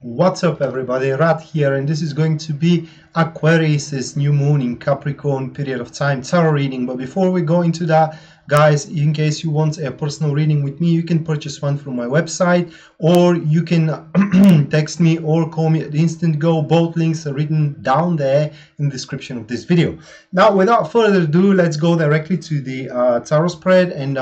What's up, everybody? Rad here, and this is going to be Aquarius's new moon in Capricorn period of time tarot reading. But before we go into that, guys, in case you want a personal reading with me, you can purchase one from my website, or you can text me or call me at the instant go. Both links are written down there in the description of this video. Now, without further ado, let's go directly to the tarot spread. And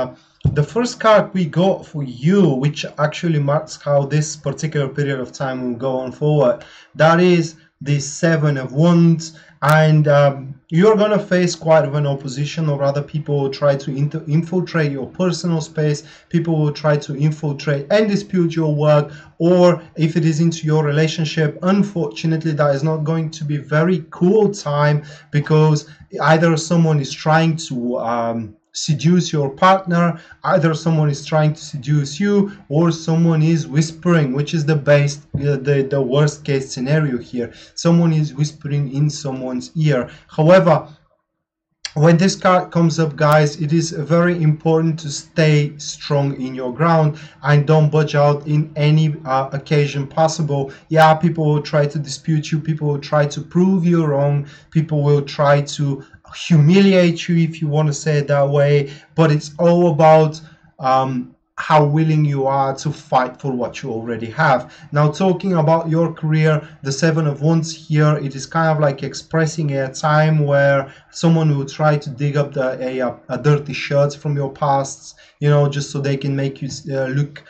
the first card we got for you, which actually marks how this particular period of time will go on forward, that is the Seven of Wands. And you're going to face quite of an opposition, or rather people will try to infiltrate your personal space. People will try to infiltrate and dispute your work, or if it is into your relationship, unfortunately that is not going to be very cool time, because either someone is trying to seduce your partner, either someone is trying to seduce you, or someone is whispering, which is the worst case scenario here. Someone is whispering in someone's ear. However, when this card comes up, guys, it is very important to stay strong in your ground and don't budge out in any occasion possible. Yeah, people will try to dispute you, people will try to prove you wrong, people will try to humiliate you, if you want to say it that way, but it's all about how willing you are to fight for what you already have. Now, talking about your career, the Seven of Wands here, it is kind of like expressing a time where someone will try to dig up a dirty shirt from your past, you know, just so they can make you look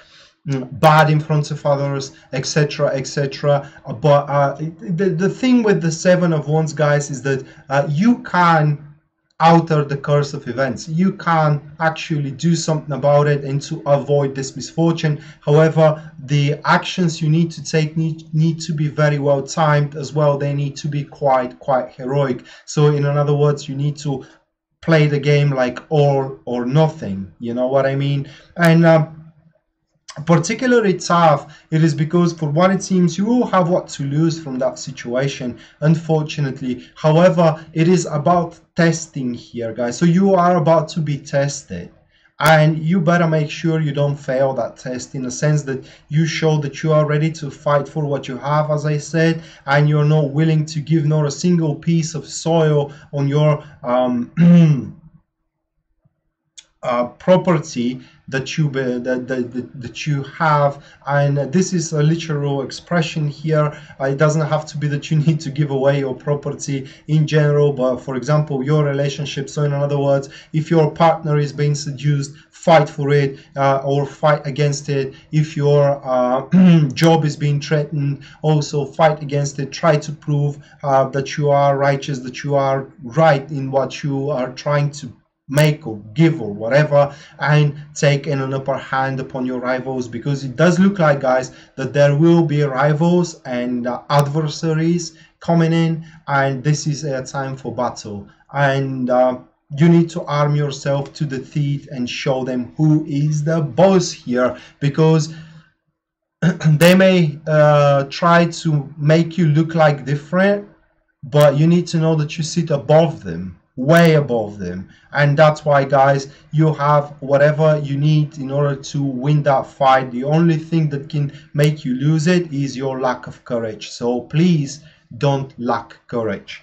bad in front of others, etc, etc. But the thing with the Seven of Wands, guys, is that you can alter the course of events. You can actually do something about it and to avoid this misfortune. However, the actions you need to take need to be very well timed as well. They need to be quite heroic. So in other words, you need to play the game like all or nothing, you know what I mean? And particularly tough it is because, for what it seems, you will have what to lose from that situation, unfortunately. However, it is about testing here, guys. So you are about to be tested, and you better make sure you don't fail that test, in the sense that you show that you are ready to fight for what you have, as I said, and you're not willing to give not a single piece of soil on your property that you have. And this is a literal expression here. It doesn't have to be that you need to give away your property in general, but for example, your relationship. So in other words, if your partner is being seduced, fight for it, or fight against it. If your job is being threatened, also fight against it. Try to prove that you are righteous, that you are right in what you are trying to make or give or whatever, and take an upper hand upon your rivals, because it does look like, guys, that there will be rivals and adversaries coming in, and this is a time for battle. And you need to arm yourself to the teeth and show them who is the boss here, because they may try to make you look like different, but you need to know that you sit above them, way above them. And that's why, guys, you have whatever you need in order to win that fight. The only thing that can make you lose it is your lack of courage. So please don't lack courage.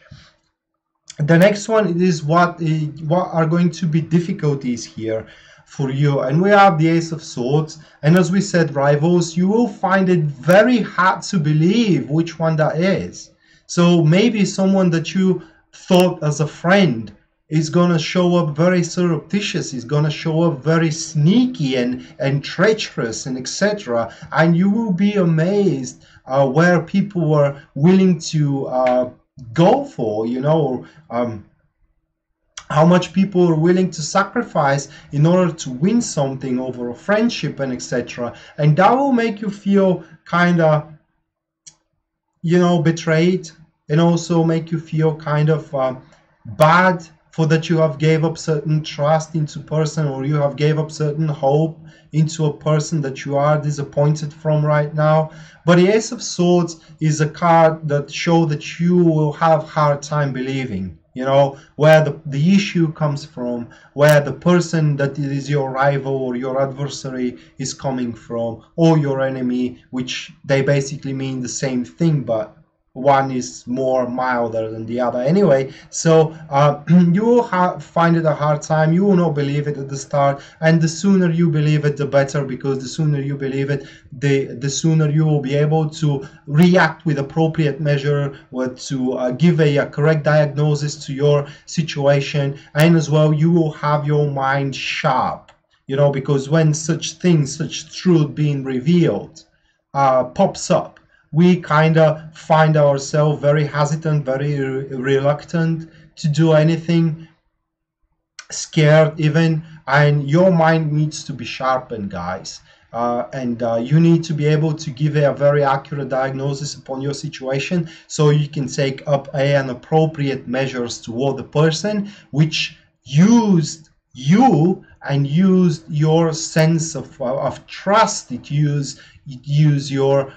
The next one is what are going to be difficulties here for you, and we have the Ace of Swords. And as we said, rivals, you will find it very hard to believe which one that is. So maybe someone that you thought as a friend is going to show up very surreptitious, is going to show up very sneaky and treacherous and etc. And you will be amazed where people were willing to go for, you know, how much people are willing to sacrifice in order to win something over a friendship and etc. And that will make you feel kind of, you know, betrayed, and also make you feel kind of bad for that you have gave up certain trust into person, or you have gave up certain hope into a person that you are disappointed from right now. But the Ace of Swords is a card that shows that you will have hard time believing. you know, where the issue comes from, where the person that is your rival or your adversary is coming from, or your enemy, which they basically mean the same thing, but one is more milder than the other anyway. So you will find it a hard time. You will not believe it at the start, and the sooner you believe it, the better, because the sooner you believe it, the sooner you will be able to react with appropriate measure, or to give a correct diagnosis to your situation, and as well you will have your mind sharp, you know, because when such things, such truth being revealed pops up, we kind of find ourselves very hesitant, very reluctant to do anything, scared even, and your mind needs to be sharpened, guys. And you need to be able to give a very accurate diagnosis upon your situation, so you can take up an appropriate measures toward the person which used you and used your sense of trust. It used your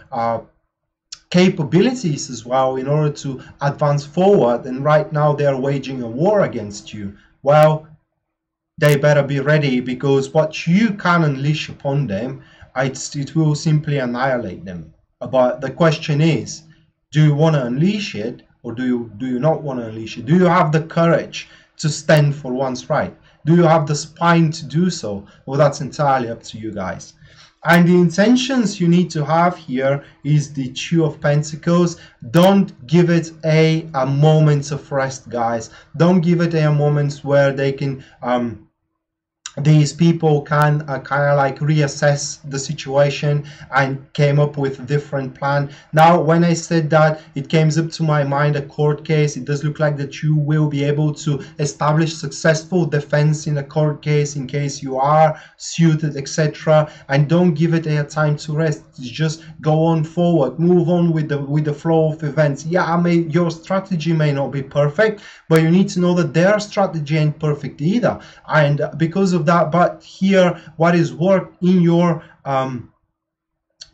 capabilities as well in order to advance forward, and right now they are waging a war against you. Well, they better be ready, because what you can unleash upon them, it will simply annihilate them. But the question is, do you want to unleash it, or do you not want to unleash it? Do you have the courage to stand for one's right? Do you have the spine to do so? Well, that's entirely up to you guys. And the intentions you need to have here is the Two of Pentacles. Don't give it a moment of rest, guys. Don't give it a moment where they can these people can kind of like reassess the situation and came up with a different plan. Now, when I said that, it came up to my mind a court case. It does look like that you will be able to establish successful defense in a court case in case you are suited, etc. And don't give it a time to rest. Just go on forward, move on with the flow of events. Yeah, your strategy may not be perfect, but you need to know that their strategy ain't perfect either. And because of that, but here what is worked in your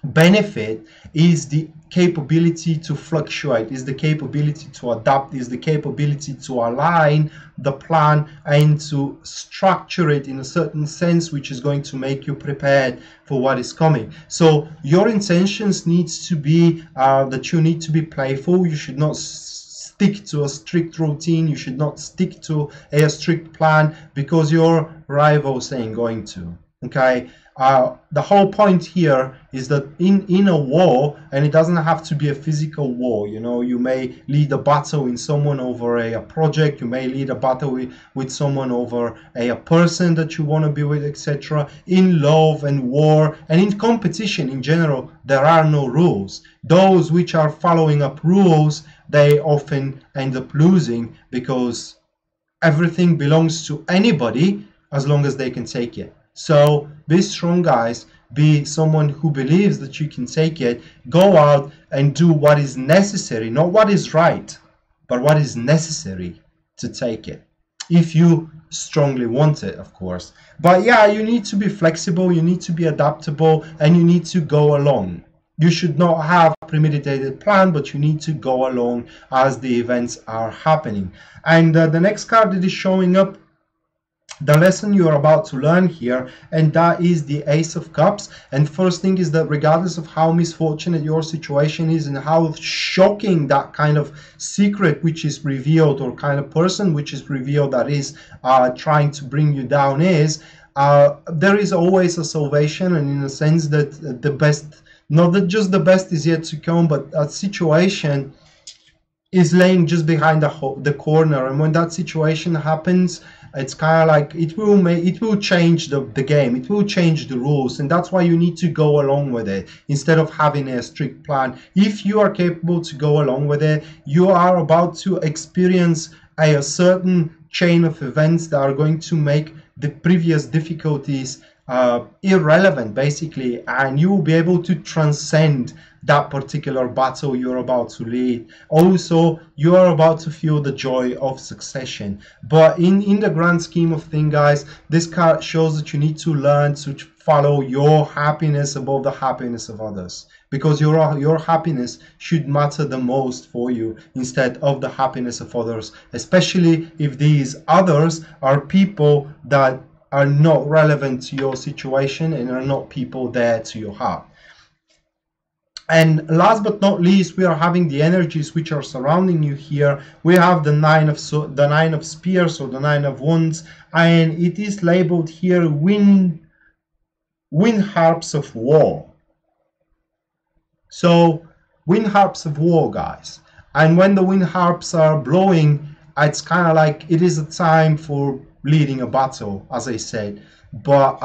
benefit is the capability to fluctuate, is the capability to adapt, is the capability to align the plan and to structure it in a certain sense which is going to make you prepared for what is coming. So your intentions needs to be that you need to be playful. You should not stick to a strict routine. You should not stick to a strict plan because your rivals ain't going to. Okay. The whole point here is that in a war, and it doesn't have to be a physical war, you know, you may lead a battle in someone over a project, you may lead a battle with someone over a person that you want to be with, etc. In love and war and in competition in general, there are no rules. Those which are following up rules, they often end up losing because everything belongs to anybody as long as they can take it. So be strong, guys. Be someone who believes that you can take it. Go out and do what is necessary, not what is right, but what is necessary to take it. If you strongly want it, of course. But yeah, you need to be flexible, you need to be adaptable, and you need to go along. You should not have a premeditated plan, but you need to go along as the events are happening. And the next card that is showing up, the lesson you are about to learn here, and that is the Ace of Cups. And first thing is that regardless of how misfortunate your situation is and how shocking that kind of secret which is revealed, or kind of person which is revealed that is trying to bring you down is, there is always a salvation, and in a sense that the best, not that just the best is yet to come, but a situation is laying just behind the corner. And when that situation happens, it's kind of like it will change the game, it will change the rules, and that's why you need to go along with it instead of having a strict plan. If you are capable to go along with it, you are about to experience a certain chain of events that are going to make the previous difficulties irrelevant, basically, and you will be able to transcend that particular battle you're about to lead. Also, you are about to feel the joy of succession. But in the grand scheme of things, guys, this card shows that you need to learn to follow your happiness above the happiness of others. because your happiness should matter the most for you instead of the happiness of others, especially if these others are people that are not relevant to your situation and are not people there to your heart. And last but not least, we are having the energies which are surrounding you here. We have the nine of spears, or the 9 of wands, and it is labeled here wind harps of war. So wind harps of war, guys. And when the wind harps are blowing, it's kind of like it is a time for leading a battle, as I said. But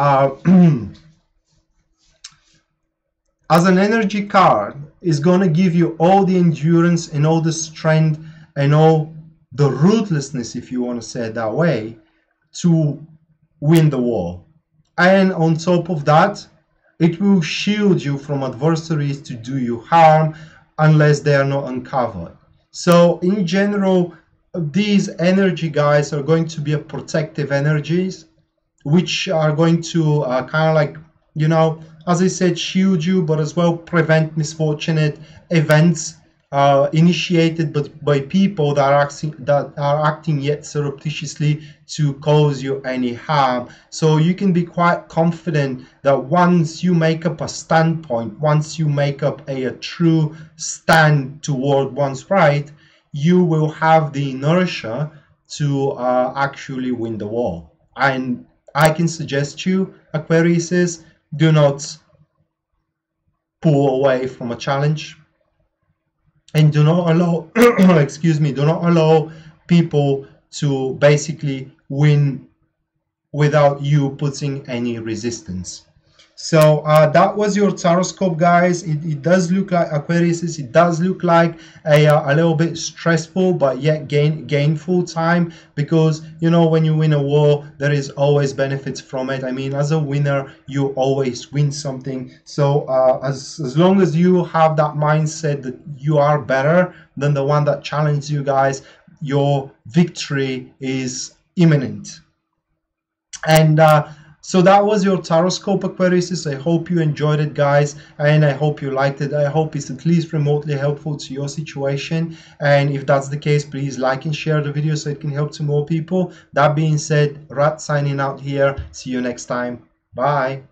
as an energy card, is going to give you all the endurance and all the strength and all the ruthlessness, if you want to say it that way, to win the war. And on top of that, it will shield you from adversaries to do you harm unless they are not uncovered. So in general, these energy guys are going to be a protective energies, which are going to kind of like, you know, as I said, shield you, but as well prevent misfortunate events initiated by people that are acting yet surreptitiously to cause you any harm. So you can be quite confident that once you make up a standpoint, once you make up a true stand toward one's right, you will have the inertia to actually win the war. And I can suggest you, Aquarius, do not pull away from a challenge, and do not allow excuse me, do not allow people to basically win without you putting any resistance. So that was your taroscope, guys. It does look like, Aquarius, it does look like a little bit stressful but yet gainful time, because you know, when you win a war, there is always benefits from it. I mean, as a winner, you always win something. So as long as you have that mindset that you are better than the one that challenged you, guys, your victory is imminent. And so that was your taroscope, Aquarius. I hope you enjoyed it, guys, and I hope you liked it. I hope it's at least remotely helpful to your situation, and if that's the case, please like and share the video so it can help to more people. That being said, Rat signing out here. See you next time. Bye.